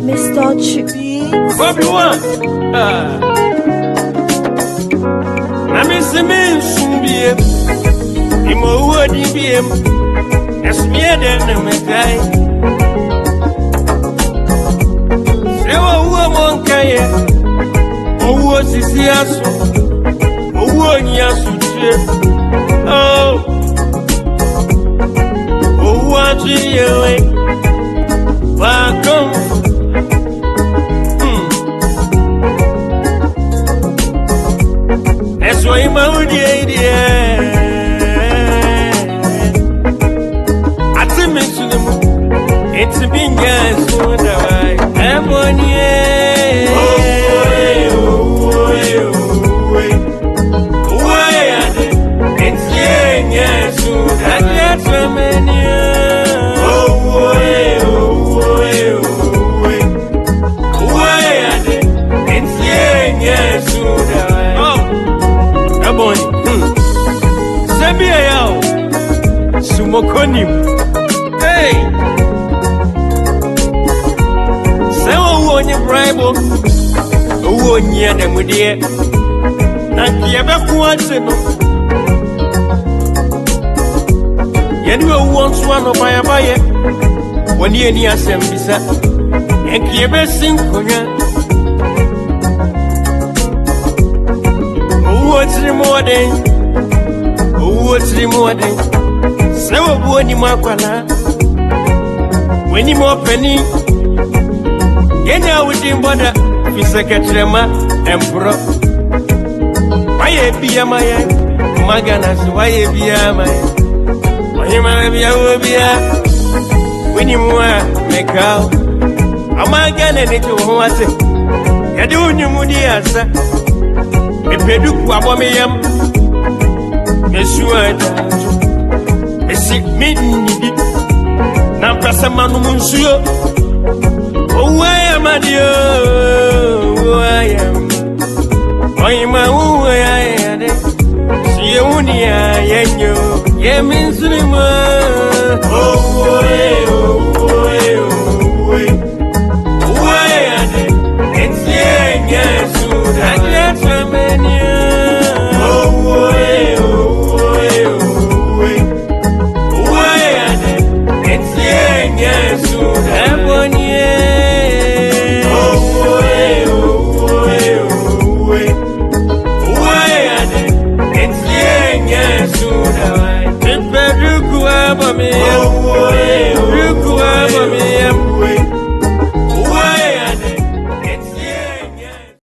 Mr. Chibi. Bobby one. I miss the men soon be him. Imo would be him. As me then a guy. Say, oh, woman, Kaya. Oh, what's his yasu? Oh, one yasu. Oh, oh, what you welcome. That's why my idea. I think it's been guys so that I'm on Sumokonim. Hey, say on your Bible. Oh, near them with you. And you ever quantity. You want one of my buyer when you near assembly, sir. And you ever sing Konya. Oh, what's the more than? Oh, what's the more than? So when you makwana, when you more penny, you know with him bother, you secretary emperor. Why be a my Maganas, why be a my when you make out a magan and it was it. You do new moody answer. If you do Wabamiam, Monsieur. Me now press a man monsieur. Oh, I am a dear. Oh, I am. I am a who I am. See only I am you. Yeah, means oh, oh, I am. It's yes, I get so many. Yes,